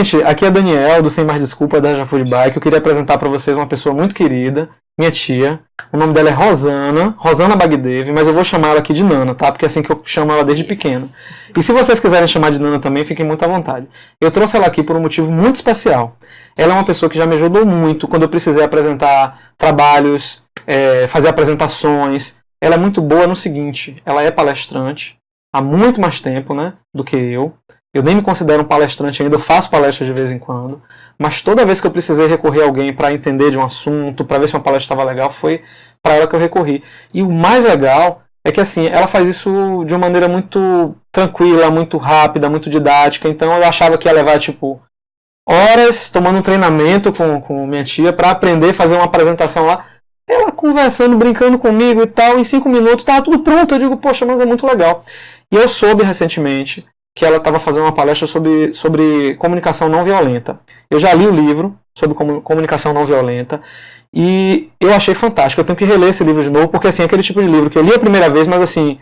Gente, aqui é Daniel, do Sem Mais Desculpa, da Já Food Bike. Eu queria apresentar para vocês uma pessoa muito querida, minha tia. O nome dela é Rosana Bagdev, mas eu vou chamar ela aqui de Nana, tá? Porque é assim que eu chamo ela desde pequeno. E se vocês quiserem chamar de Nana também, fiquem muito à vontade. Eu trouxe ela aqui por um motivo muito especial. Ela é uma pessoa que já me ajudou muito quando eu precisei apresentar trabalhos, fazer apresentações. Ela é muito boa no seguinte, ela é palestrante há muito mais tempo, né, do que eu. Eu nem me considero um palestrante ainda, eu faço palestra de vez em quando, mas toda vez que eu precisei recorrer a alguém para entender de um assunto, para ver se uma palestra estava legal, foi para ela que eu recorri. E o mais legal é que assim, ela faz isso de uma maneira muito tranquila, muito rápida, muito didática, então eu achava que ia levar tipo horas tomando um treinamento com minha tia para aprender a fazer uma apresentação lá. Ela conversando, brincando comigo e tal, em 5 minutos estava tudo pronto. Eu digo, poxa, mas é muito legal. E eu soube recentemente que ela estava fazendo uma palestra sobre comunicação não violenta. Eu já li o livro sobre comunicação não violenta e eu achei fantástico. Eu tenho que reler esse livro de novo, porque assim, é aquele tipo de livro que eu li a primeira vez, mas assim,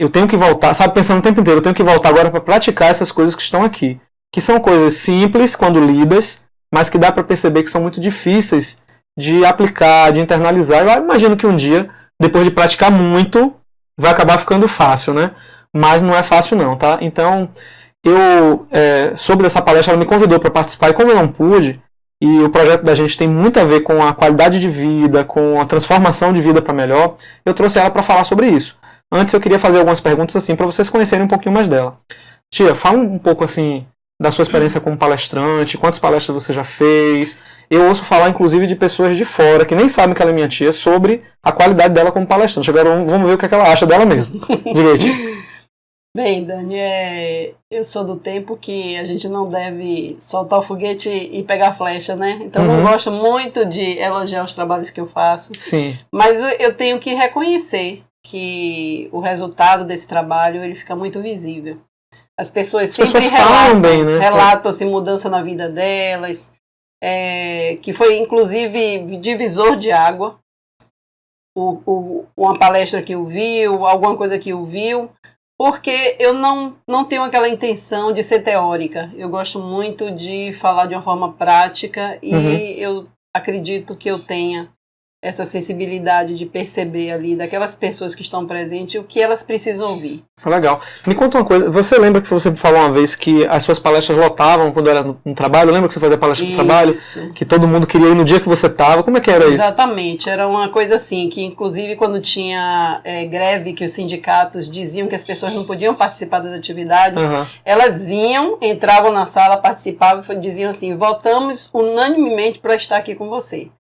eu tenho que voltar, sabe, pensando o tempo inteiro, eu tenho que voltar agora para praticar essas coisas que estão aqui. Que são coisas simples quando lidas, mas que dá para perceber que são muito difíceis de aplicar, de internalizar. Eu imagino que um dia, depois de praticar muito, vai acabar ficando fácil, né? Mas não é fácil não, tá? Então, sobre essa palestra, ela me convidou para participar, e como eu não pude, e o projeto da gente tem muito a ver com a qualidade de vida, com a transformação de vida para melhor, eu trouxe ela para falar sobre isso. Antes eu queria fazer algumas perguntas assim, para vocês conhecerem um pouquinho mais dela. Tia, fala um pouco assim da sua experiência como palestrante, quantas palestras você já fez. Eu ouço falar, inclusive, de pessoas de fora, que nem sabem que ela é minha tia, sobre a qualidade dela como palestrante. Agora vamos ver o que é que ela acha dela mesma. Diga aí, tia. Bem, Dani, eu sou do tempo que a gente não deve soltar o foguete e pegar flecha, né? Então não gosto muito de elogiar os trabalhos que eu faço. Sim. Mas eu tenho que reconhecer que o resultado desse trabalho ele fica muito visível. As pessoas sempre falam bem, né? Relatam assim, mudança na vida delas, que foi inclusive divisor de água. Uma palestra que ouviu, alguma coisa que ouviu. Porque eu não tenho aquela intenção de ser teórica. Eu gosto muito de falar de uma forma prática e eu acredito que eu tenha essa sensibilidade de perceber ali daquelas pessoas que estão presentes o que elas precisam ouvir. Isso é legal. Me conta uma coisa, você lembra que você falou uma vez que as suas palestras lotavam quando era no trabalho? Lembra que você fazia palestra no trabalho? Que todo mundo queria ir no dia que você estava? Como é que era isso? Exatamente, era uma coisa assim, que inclusive quando tinha greve, que os sindicatos diziam que as pessoas não podiam participar das atividades, elas vinham, entravam na sala, participavam e diziam assim, votamos unanimemente para estar aqui com você.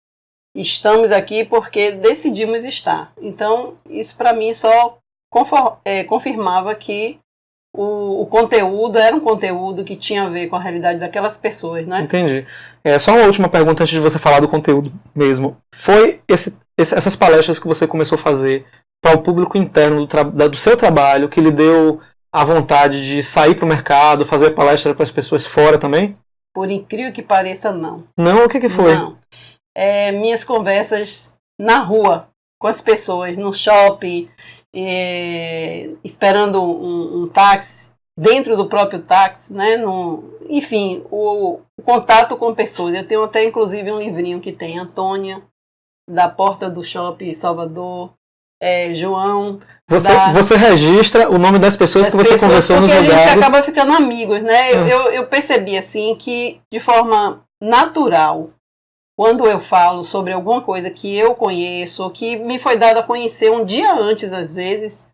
Estamos aqui porque decidimos estar. Então, isso para mim só confirmava que o conteúdo era um conteúdo que tinha a ver com a realidade daquelas pessoas, né? Entendi. Só uma última pergunta antes de você falar do conteúdo mesmo. Foi essas palestras que você começou a fazer para o público interno do seu trabalho que lhe deu a vontade de sair para o mercado, fazer palestra para as pessoas fora também? Por incrível que pareça, não. Não? O que foi? Não. Minhas conversas na rua, com as pessoas, no shopping, esperando um táxi, dentro do próprio táxi, né? Enfim, o contato com pessoas. Eu tenho até, inclusive, um livrinho que tem Antônia, da Porta do Shopping Salvador, João... Você registra o nome das pessoas que você conversou nos lugares? Porque a gente acaba ficando amigos, né? Eu percebi, assim, que de forma natural, quando eu falo sobre alguma coisa que eu conheço, ou que me foi dado a conhecer um dia antes, às vezes,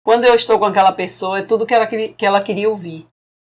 quando eu estou com aquela pessoa, é tudo que ela queria ouvir.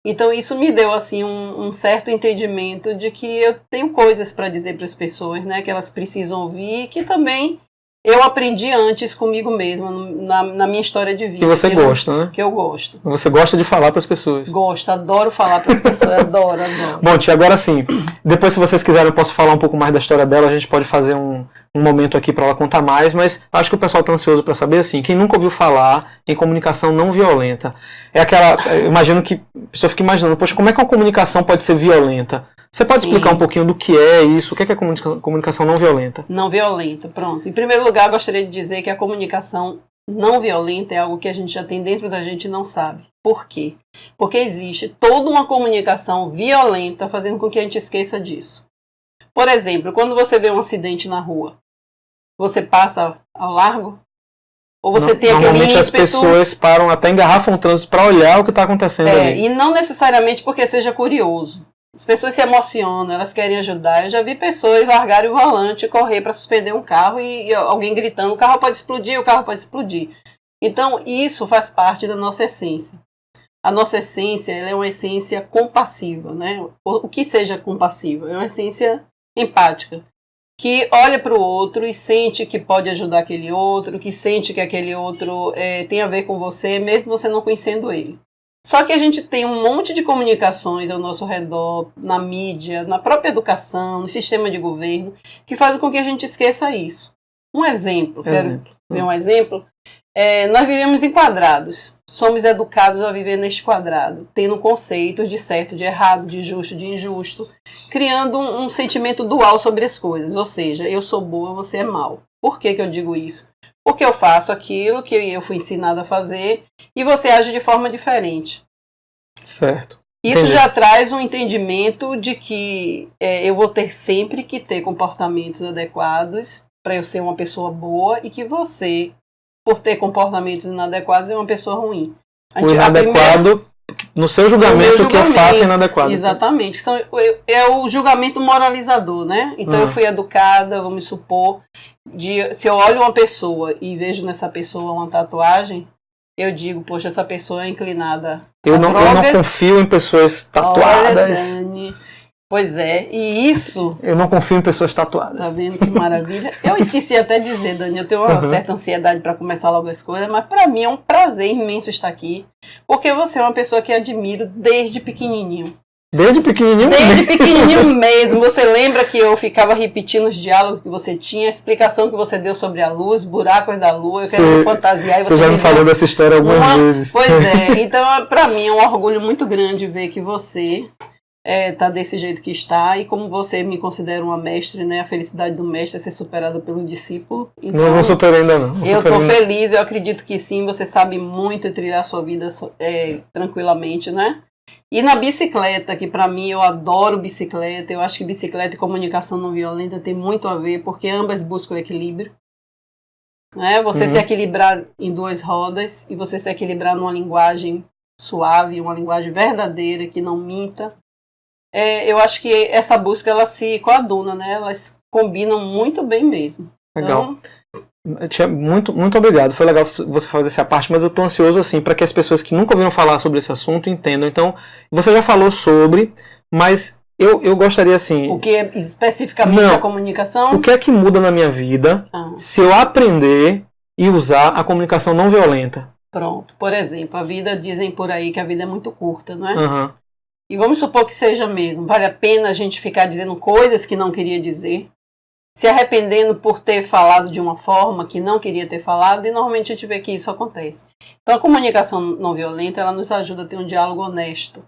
Então isso me deu assim um certo entendimento de que eu tenho coisas para dizer para as pessoas, né, que elas precisam ouvir, e que também eu aprendi antes comigo mesma, na minha história de vida. Que você gosta, né? Que eu gosto. Você gosta de falar para as pessoas. Gosto, adoro falar para as pessoas, adoro. Bom, tia, agora sim, depois se vocês quiserem eu posso falar um pouco mais da história dela, a gente pode fazer um momento aqui para ela contar mais, mas acho que o pessoal está ansioso para saber, assim, quem nunca ouviu falar em comunicação não violenta, eu imagino que a pessoa fica imaginando, poxa, como é que uma comunicação pode ser violenta? Você pode explicar um pouquinho do que é isso? O que é comunicação não violenta? Não violenta, pronto. Em primeiro lugar, gostaria de dizer que a comunicação não violenta é algo que a gente já tem dentro da gente e não sabe. Por quê? Porque existe toda uma comunicação violenta fazendo com que a gente esqueça disso. Por exemplo, quando você vê um acidente na rua, você passa ao largo? Ou você tem aquele Normalmente ímpeto... as pessoas param, até engarrafam o trânsito para olhar o que está acontecendo ali. E não necessariamente porque seja curioso. As pessoas se emocionam, elas querem ajudar. Eu já vi pessoas largarem o volante e correr para suspender um carro e alguém gritando, o carro pode explodir, o carro pode explodir. Então, isso faz parte da nossa essência. A nossa essência, ela é uma essência compassiva, né? O que seja compassiva? É uma essência empática, que olha para o outro e sente que pode ajudar aquele outro, que sente que aquele outro tem a ver com você, mesmo você não conhecendo ele. Só que a gente tem um monte de comunicações ao nosso redor, na mídia, na própria educação, no sistema de governo, que fazem com que a gente esqueça isso. Um exemplo, quero ver um exemplo. Nós vivemos em quadrados, somos educados a viver neste quadrado, tendo conceitos de certo, de errado, de justo, de injusto, criando um sentimento dual sobre as coisas, ou seja, eu sou boa, você é mal. Por que eu digo isso? Porque eu faço aquilo que eu fui ensinada a fazer e você age de forma diferente. Certo. Isso já traz um entendimento de que eu vou ter sempre que ter comportamentos adequados para eu ser uma pessoa boa e que você, por ter comportamentos inadequados, é uma pessoa ruim. O inadequado, no seu julgamento, o que eu faço é inadequado. Exatamente. É o julgamento moralizador, né? Então eu fui educada, vamos supor, se eu olho uma pessoa e vejo nessa pessoa uma tatuagem, eu digo, poxa, essa pessoa é inclinada a drogas. Eu não confio em pessoas tatuadas. Olha, Dani. Pois é, e isso... Eu não confio em pessoas tatuadas. Tá vendo que maravilha? Eu esqueci até de dizer, Dani, eu tenho uma certa ansiedade para começar logo as coisas, mas para mim é um prazer imenso estar aqui, porque você é uma pessoa que eu admiro desde pequenininho. Desde pequenininho? Desde pequenininho mesmo. Você lembra que eu ficava repetindo os diálogos que você tinha, a explicação que você deu sobre a luz, buracos da lua, eu quero fantasiar. E você já me falou dessa história algumas vezes. Pois é, então para mim é um orgulho muito grande ver que você tá desse jeito que está, e como você me considera uma mestre, né? A felicidade do mestre é ser superada pelo discípulo. Então, não superei ainda não. Eu estou feliz, eu acredito que sim, você sabe muito trilhar sua vida tranquilamente, né? E na bicicleta, que para mim eu adoro bicicleta, eu acho que bicicleta e comunicação não violenta tem muito a ver, porque ambas buscam equilíbrio. Né? Você se equilibrar em duas rodas e você se equilibrar numa linguagem suave, uma linguagem verdadeira, que não minta. Eu acho que essa busca, ela se coaduna, né? Elas combinam muito bem mesmo. Legal. Então, muito obrigado. Foi legal você fazer essa parte, mas eu estou ansioso assim para que as pessoas que nunca ouviram falar sobre esse assunto entendam. Então, você já falou sobre, mas eu gostaria assim... O que é especificamente a comunicação? O que é que muda na minha vida se eu aprender e usar a comunicação não violenta? Pronto. Por exemplo, a vida, dizem por aí que a vida é muito curta, não é? E vamos supor que seja mesmo. Vale a pena a gente ficar dizendo coisas que não queria dizer, se arrependendo por ter falado de uma forma que não queria ter falado, e normalmente a gente vê que isso acontece. Então a comunicação não violenta, ela nos ajuda a ter um diálogo honesto.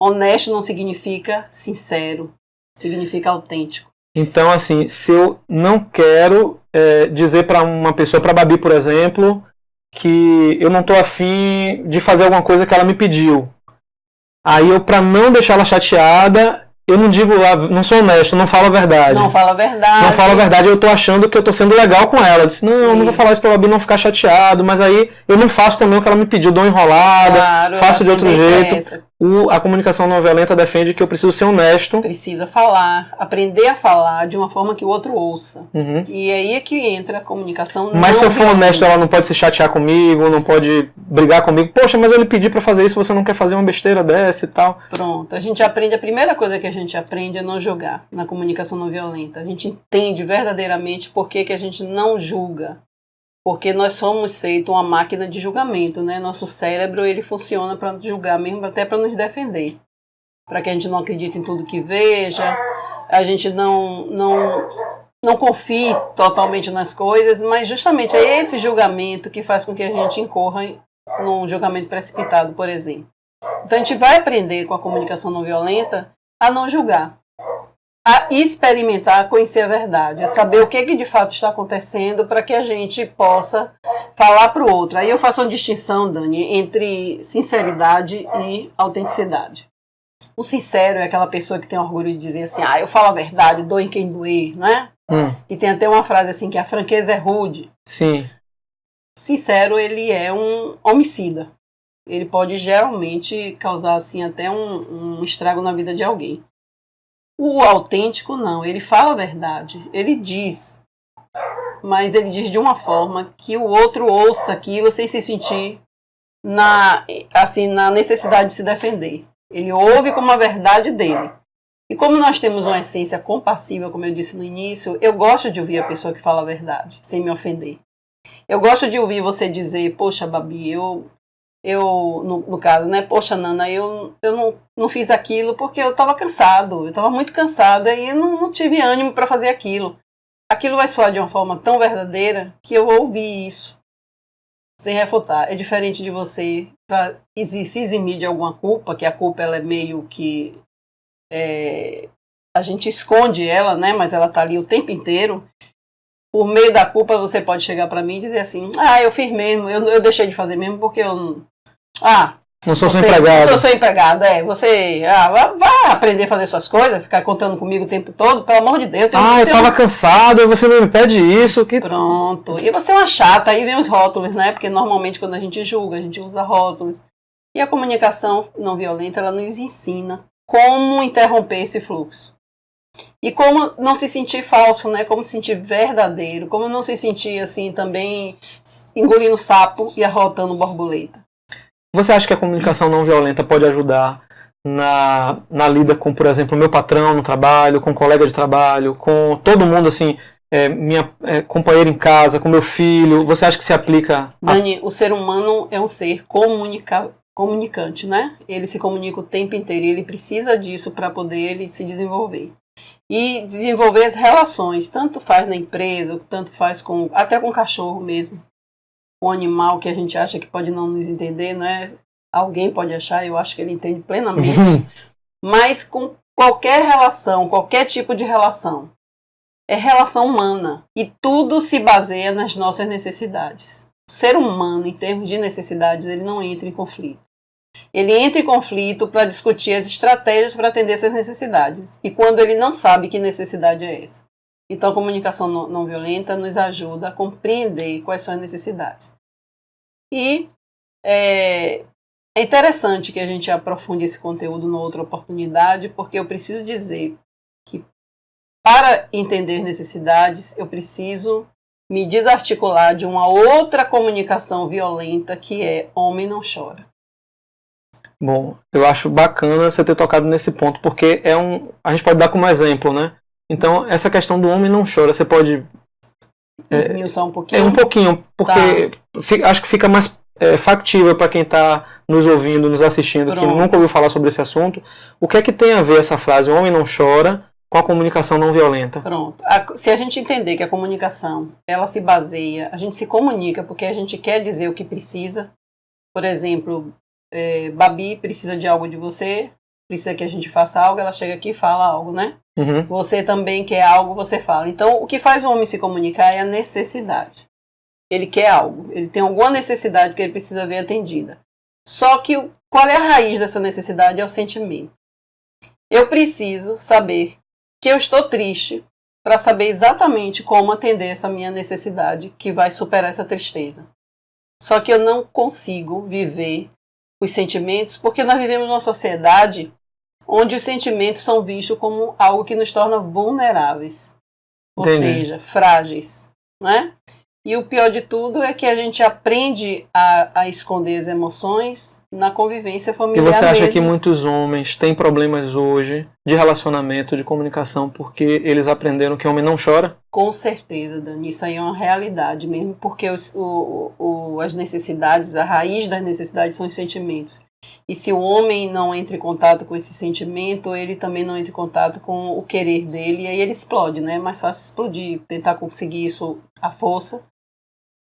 Honesto não significa sincero, significa autêntico. Então, assim, se eu não quero dizer para uma pessoa, para a Babi, por exemplo, que eu não estou afim de fazer alguma coisa que ela me pediu, aí eu, para não deixar ela chateada, eu não digo, não sou honesto, não falo a verdade. Não falo a verdade. Não falo a verdade, eu tô achando que eu tô sendo legal com ela. Eu disse, não vou falar isso pra Babi não ficar chateado, mas aí eu não faço também o que ela me pediu, dou uma enrolada, faço de outro jeito. A comunicação não violenta defende que eu preciso ser honesto. Precisa falar, aprender a falar de uma forma que o outro ouça. E aí é que entra a comunicação não violenta. Mas se eu for honesto, ela não pode se chatear comigo, não pode brigar comigo. Poxa, mas eu lhe pedi pra fazer isso, você não quer fazer uma besteira dessa e tal. Pronto, a gente aprende, a primeira coisa que a gente aprende é não julgar na comunicação não violenta. A gente entende verdadeiramente por que a gente não julga. Porque nós somos feitos uma máquina de julgamento, né? Nosso cérebro, ele funciona para julgar mesmo, até para nos defender. Para que a gente não acredite em tudo que veja, a gente não confie totalmente nas coisas, mas justamente é esse julgamento que faz com que a gente incorra num julgamento precipitado, por exemplo. Então a gente vai aprender com a comunicação não violenta a não julgar. a experimentar, a conhecer a verdade, a saber o que de fato está acontecendo para que a gente possa falar para o outro. Aí eu faço uma distinção, Dani, entre sinceridade e autenticidade. O sincero é aquela pessoa que tem orgulho de dizer assim, eu falo a verdade, doe quem doer, né? E tem até uma frase assim, que a franqueza é rude. Sim. Sincero, ele é um homicida. Ele pode geralmente causar assim até um estrago na vida de alguém. O autêntico não, ele fala a verdade, ele diz, mas ele diz de uma forma que o outro ouça aquilo sem se sentir na necessidade de se defender. Ele ouve como a verdade dele. E como nós temos uma essência compassiva, como eu disse no início, eu gosto de ouvir a pessoa que fala a verdade, sem me ofender. Eu gosto de ouvir você dizer, poxa, Babi, no caso, né? Poxa, Nana, eu não fiz aquilo porque eu estava cansado. Eu estava muito cansada e não tive ânimo para fazer aquilo. Aquilo vai soar de uma forma tão verdadeira que eu vou ouvir isso sem refutar. É diferente de você se eximir de alguma culpa, que a culpa ela é meio que... a gente esconde ela, né? Mas ela está ali o tempo inteiro. Por meio da culpa, você pode chegar para mim e dizer assim, eu fiz mesmo, eu deixei de fazer mesmo porque eu não... não sou seu empregado. Não sou seu empregado, você vai aprender a fazer suas coisas, ficar contando comigo o tempo todo, pelo amor de Deus. Eu tava cansado, você não me pede isso. Pronto, e você é uma chata, aí vem os rótulos, né? Porque normalmente quando a gente julga, a gente usa rótulos. E a comunicação não violenta, ela nos ensina como interromper esse fluxo. E como não se sentir falso, né? Como se sentir verdadeiro, como não se sentir assim também engolindo sapo e arrotando borboleta. Você acha que a comunicação não violenta pode ajudar na lida com, por exemplo, o meu patrão no trabalho, com o colega de trabalho, com todo mundo, assim, minha companheira em casa, com meu filho? Você acha que se aplica... Dani, o ser humano é um ser comunicante, né? Ele se comunica o tempo inteiro e ele precisa disso para poder ele se desenvolver. E desenvolver as relações, tanto faz na empresa, tanto faz até com o cachorro mesmo. Um animal que a gente acha que pode não nos entender, né? Alguém pode achar, eu acho que ele entende plenamente. Mas com qualquer relação, qualquer tipo de relação, é relação humana. E tudo se baseia nas nossas necessidades. O ser humano, em termos de necessidades, ele não entra em conflito. Ele entra em conflito para discutir as estratégias para atender essas necessidades. E quando ele não sabe que necessidade é essa. Então, a comunicação não violenta nos ajuda a compreender quais são as necessidades. E é interessante que a gente aprofunde esse conteúdo numa outra oportunidade, porque eu preciso dizer que para entender necessidades, eu preciso me desarticular de uma outra comunicação violenta que é homem não chora. Bom, eu acho bacana você ter tocado nesse ponto, porque a gente pode dar como exemplo, né? Então, essa questão do homem não chora, você pode... esmiuçar um pouquinho? Um pouquinho, porque acho que fica mais factível para quem está nos ouvindo, nos assistindo, que nunca ouviu falar sobre esse assunto. O que é que tem a ver essa frase, o homem não chora, com a comunicação não violenta? Pronto. Se a gente entender que a comunicação, ela se baseia, a gente se comunica porque a gente quer dizer o que precisa. Por exemplo, Babi precisa de algo de você, precisa que a gente faça algo, ela chega aqui e fala algo, né? Uhum. Você também quer algo, você fala. Então, o que faz o homem se comunicar é a necessidade. Ele quer algo, ele tem alguma necessidade que ele precisa ver atendida. Só que qual é a raiz dessa necessidade? É o sentimento. Eu preciso saber que eu estou triste para saber exatamente como atender essa minha necessidade que vai superar essa tristeza. Só que eu não consigo viver os sentimentos porque nós vivemos numa sociedade onde os sentimentos são vistos como algo que nos torna vulneráveis. Ou seja, frágeis. Né? E o pior de tudo é que a gente aprende a esconder as emoções na convivência familiar. E você acha mesmo. que muitos homens têm problemas hoje de relacionamento, de comunicação, porque eles aprenderam que o homem não chora? Com certeza, Dani. Isso aí é uma realidade mesmo, porque as necessidades, a raiz das necessidades são os sentimentos. E se o homem não entra em contato com esse sentimento, ele também não entra em contato com o querer dele, e aí ele explode, né? É mais fácil explodir, tentar conseguir isso à força.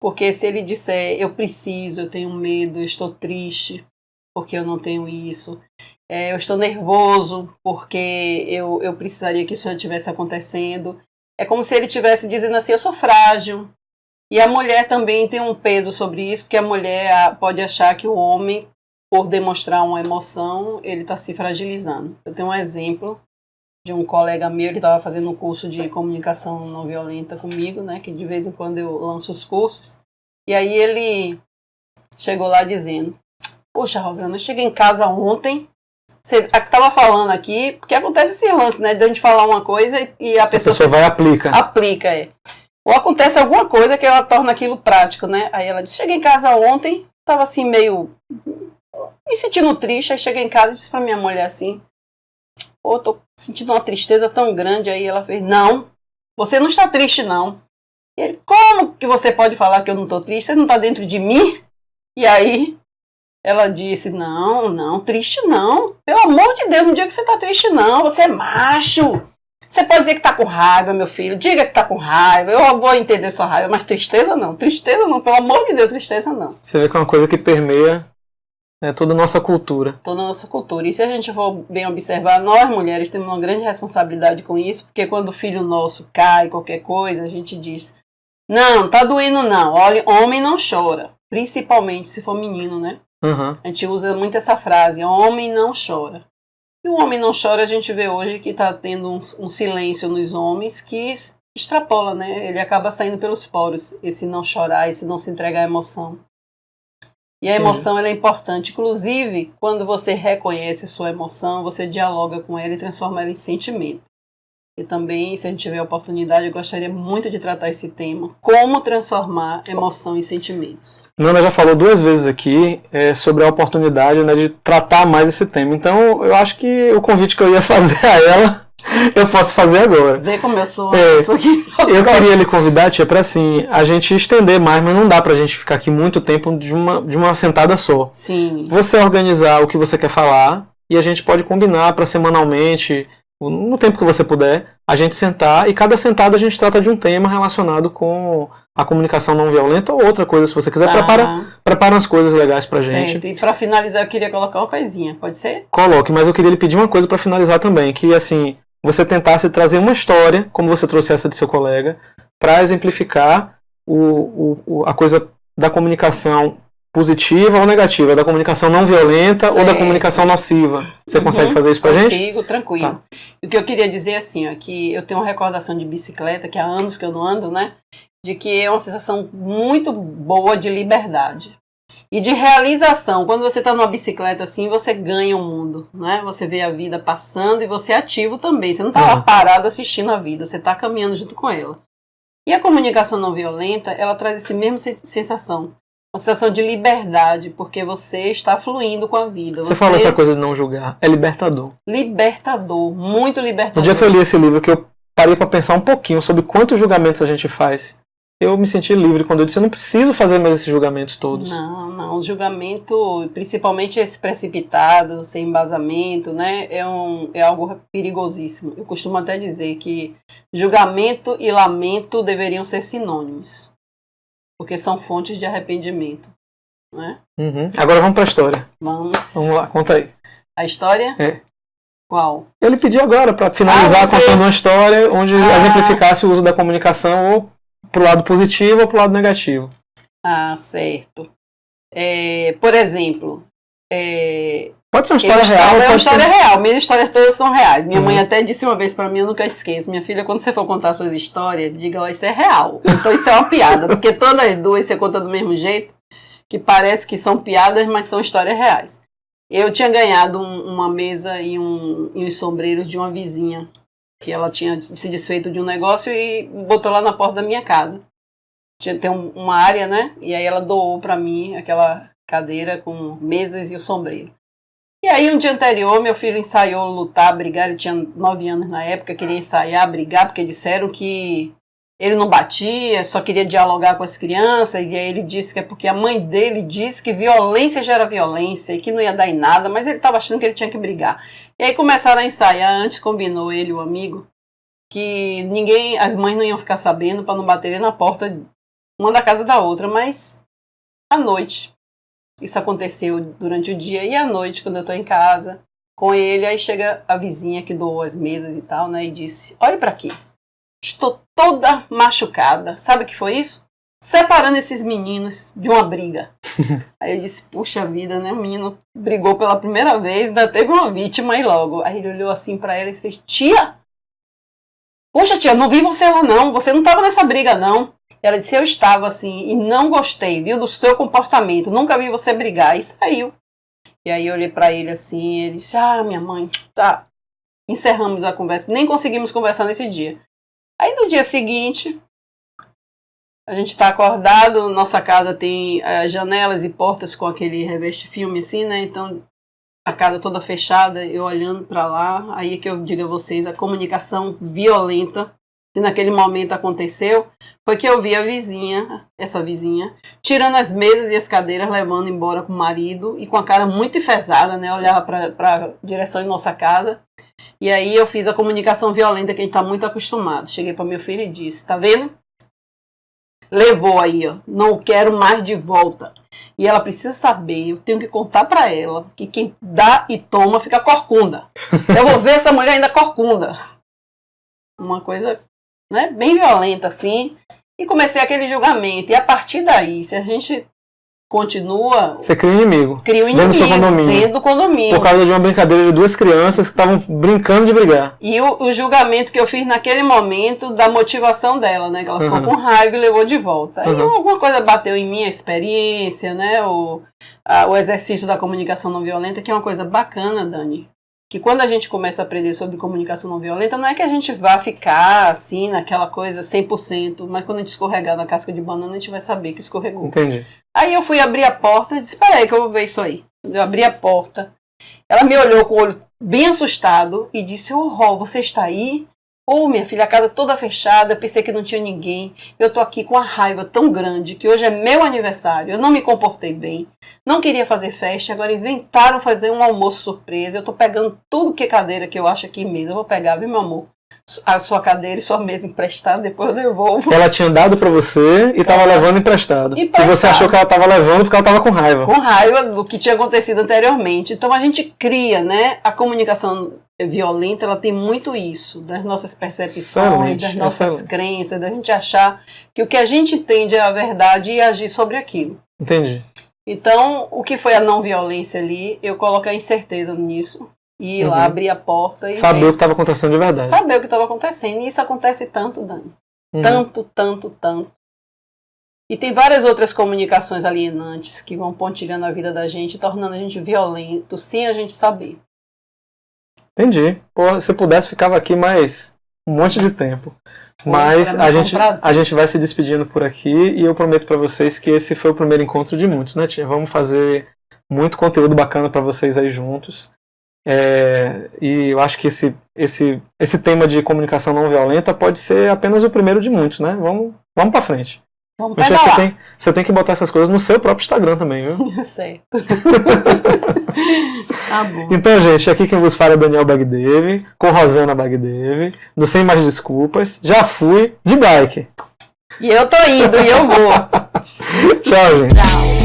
Porque se ele disser, eu preciso, eu tenho medo, eu estou triste, porque eu não tenho isso. Eu estou nervoso porque eu precisaria que isso já estivesse acontecendo. É como se ele estivesse dizendo assim, eu sou frágil. E a mulher também tem um peso sobre isso, porque a mulher pode achar que o homem, por demonstrar uma emoção, ele está se fragilizando. Eu tenho um exemplo de um colega meu, ele estava fazendo um curso de comunicação não violenta comigo, né, que de vez em quando eu lanço os cursos. E aí ele chegou lá dizendo, poxa, Rosana, eu cheguei em casa ontem, você estava falando aqui, porque acontece esse lance, né, de a gente falar uma coisa e a pessoa vai e aplica. Aplica, Ou acontece alguma coisa que ela torna aquilo prático, né? Aí ela disse, cheguei em casa ontem, estava assim meio me sentindo triste, aí cheguei em casa e disse pra minha mulher assim, pô, tô sentindo uma tristeza tão grande. Aí ela fez, não, você não está triste não. E ele, como que você pode falar que eu não tô triste? Você não tá dentro de mim? E aí ela disse, não, triste não. Pelo amor de Deus, não diga que você tá triste não, você é macho. Você pode dizer que tá com raiva, meu filho, diga que tá com raiva, eu vou entender sua raiva, mas tristeza não, pelo amor de Deus, tristeza não. Você vê que é uma coisa que permeia toda a nossa cultura. Toda a nossa cultura. E se a gente for bem observar, nós mulheres temos uma grande responsabilidade com isso, porque quando o filho nosso cai, qualquer coisa, a gente diz, não, tá doendo não, olha, homem não chora, principalmente se for menino, né? Uhum. A gente usa muito essa frase, homem não chora. E o homem não chora, a gente vê hoje que está tendo um silêncio nos homens que extrapola, né? Ele acaba saindo pelos poros, esse não chorar, esse não se entregar à emoção. E a emoção ela é importante. Inclusive, quando você reconhece sua emoção, você dialoga com ela e transforma ela em sentimento. E também, se a gente tiver a oportunidade, eu gostaria muito de tratar esse tema. Como transformar emoção em sentimentos. Nana já falou 2 vezes aqui sobre a oportunidade, né, de tratar mais esse tema. Então, eu acho que o convite que eu ia fazer a ela, eu posso fazer agora. Vê como eu sou aqui. Eu queria lhe convidar, tia, para assim, a gente estender mais, mas não dá pra gente ficar aqui muito tempo de uma sentada só. Sim. Você organizar o que você quer falar e a gente pode combinar para semanalmente, no tempo que você puder, a gente sentar e cada sentada a gente trata de um tema relacionado com a comunicação não violenta ou outra coisa, se você quiser. Prepara umas coisas legais pra gente. Certo. E para finalizar eu queria colocar uma coisinha, pode ser? Coloque, mas eu queria lhe pedir uma coisa para finalizar também, que assim, você tentasse trazer uma história, como você trouxe essa de seu colega, para exemplificar a coisa da comunicação positiva ou negativa, da comunicação não violenta ou da comunicação nociva. Você consegue fazer isso pra gente? Consigo, tranquilo. Tá. O que eu queria dizer assim, ó, que eu tenho uma recordação de bicicleta, que há anos que eu não ando, né? De que é uma sensação muito boa de liberdade. E de realização. Quando você está numa bicicleta assim, você ganha o mundo, né? Você vê a vida passando e você é ativo também. Você não está lá parado assistindo a vida, você está caminhando junto com ela. E a comunicação não violenta, ela traz essa mesma sensação. Uma sensação de liberdade, porque você está fluindo com a vida. Você falou essa coisa de não julgar. É libertador. Libertador, muito libertador. No dia que eu li esse livro, que eu parei para pensar um pouquinho sobre quantos julgamentos a gente faz, eu me senti livre quando eu disse, eu não preciso fazer mais esses julgamentos todos. Não, o julgamento, principalmente esse precipitado, sem embasamento, né, é algo perigosíssimo. Eu costumo até dizer que julgamento e lamento deveriam ser sinônimos, porque são fontes de arrependimento, né? Agora vamos para a história. Vamos lá, conta aí. A história? É. Qual? Eu lhe pedi agora para finalizar contando uma história onde exemplificasse o uso da comunicação ou pro lado positivo ou pro lado negativo. Certo. Por exemplo... Pode ser uma história real. É uma história real. Minhas histórias todas são reais. Minha mãe até disse uma vez pra mim, eu nunca esqueço. Minha filha, quando você for contar suas histórias, diga, ó, isso é real. Então isso é uma piada. Porque todas as duas você conta do mesmo jeito, que parece que são piadas, mas são histórias reais. Eu tinha ganhado uma mesa e uns sombreiros de uma vizinha, que ela tinha se desfeito de um negócio e botou lá na porta da minha casa. Tem uma área, né? E aí ela doou pra mim aquela cadeira com mesas e o sombreiro. E aí, um dia anterior, meu filho ensaiou lutar, brigar. Ele tinha 9 anos na época, queria ensaiar, brigar, porque disseram que ele não batia, só queria dialogar com as crianças. E aí ele disse que é porque a mãe dele disse que violência gera violência e que não ia dar em nada, mas ele estava achando que ele tinha que brigar. E aí começaram a ensaiar, antes combinou ele e o amigo, que as mães não iam ficar sabendo para não baterem na porta uma da casa da outra, mas à noite Isso aconteceu durante o dia e à noite, quando eu tô em casa com ele. Aí chega a vizinha que doou as mesas e tal, né? E disse, olhe pra aqui. Estou toda machucada. Sabe o que foi isso? Separando esses meninos de uma briga. Aí eu disse, puxa vida, né? O menino brigou pela primeira vez, ainda teve uma vítima aí logo. Aí ele olhou assim pra ela e fez, tia! Poxa, tia, não vi você lá não. Você não estava nessa briga, não. Ela disse, eu estava assim, e não gostei, viu, do seu comportamento. Nunca vi você brigar. E saiu. E aí eu olhei pra ele assim, ele disse, minha mãe, tá. Encerramos a conversa. Nem conseguimos conversar nesse dia. Aí no dia seguinte, a gente tá acordado, nossa casa tem janelas e portas com aquele reveste-filme assim, né? Então, a casa toda fechada, eu olhando pra lá, aí é que eu digo a vocês, a comunicação violenta que naquele momento aconteceu, foi que eu vi a vizinha, essa vizinha, tirando as mesas e as cadeiras, levando embora com o marido, e com a cara muito enfesada, né? Olhava pra direção de nossa casa. E aí eu fiz a comunicação violenta que a gente tá muito acostumado. Cheguei para meu filho e disse, tá vendo? Levou aí, ó. Não quero mais de volta. E ela precisa saber, eu tenho que contar para ela, que quem dá e toma fica corcunda. Eu vou ver essa mulher ainda corcunda. Uma coisa, né, bem violenta assim. E comecei aquele julgamento. E a partir daí, se a gente continua... Você cria um inimigo. Cria um inimigo dentro do condomínio. Por causa de uma brincadeira de duas crianças que estavam brincando de brigar. E o julgamento que eu fiz naquele momento da motivação dela, né? Que ela ficou com raiva e levou de volta. Aí alguma coisa bateu em mim, a experiência, né? O exercício da comunicação não violenta, que é uma coisa bacana, Dani. Que quando a gente começa a aprender sobre comunicação não violenta, não é que a gente vá ficar assim, naquela coisa 100%, mas quando a gente escorregar na casca de banana, a gente vai saber que escorregou. Entendi. Aí eu fui abrir a porta e disse, espera aí que eu vou ver isso aí. Eu abri a porta, ela me olhou com o olho bem assustado e disse, Ró, você está aí? Minha filha, a casa toda fechada, eu pensei que não tinha ninguém. Eu tô aqui com uma raiva tão grande que hoje é meu aniversário, eu não me comportei bem, não queria fazer festa, agora inventaram fazer um almoço surpresa, eu tô pegando tudo que é cadeira que eu acho aqui mesmo, eu vou pegar, viu, meu amor? A sua cadeira e sua mesa emprestada, depois eu devolvo. Ela tinha dado pra você e tava levando emprestado. E você achou que ela tava levando porque ela tava com raiva. Com raiva do que tinha acontecido anteriormente. Então a gente cria, né? A comunicação violenta, ela tem muito isso, das nossas percepções, das nossas crenças, da gente achar que o que a gente entende é a verdade e agir sobre aquilo. Entendi. Então, o que foi a não violência ali, eu coloquei a incerteza nisso. E ir lá, abrir a porta e saber o que estava acontecendo de verdade. Saber o que estava acontecendo. E isso acontece tanto, Dani. Tanto. E tem várias outras comunicações alienantes que vão pontilhando a vida da gente, tornando a gente violento, sem a gente saber. Entendi. Pô, se eu pudesse, ficava aqui mais um monte de tempo. Mas a gente vai se despedindo por aqui e eu prometo para vocês que esse foi o primeiro encontro de muitos, né, tia? Vamos fazer muito conteúdo bacana para vocês aí juntos. E eu acho que esse tema de comunicação não violenta pode ser apenas o primeiro de muitos, né? Vamos para frente. Vamos pegar você tem que botar essas coisas no seu próprio Instagram também, viu? Certo. Tá bom. Então, gente, aqui quem vos fala é Daniel Bagdev, com Rosana Bagdev, do Sem Mais Desculpas. Já fui de bike. E eu tô indo, e eu vou. Tchau, gente. Tchau.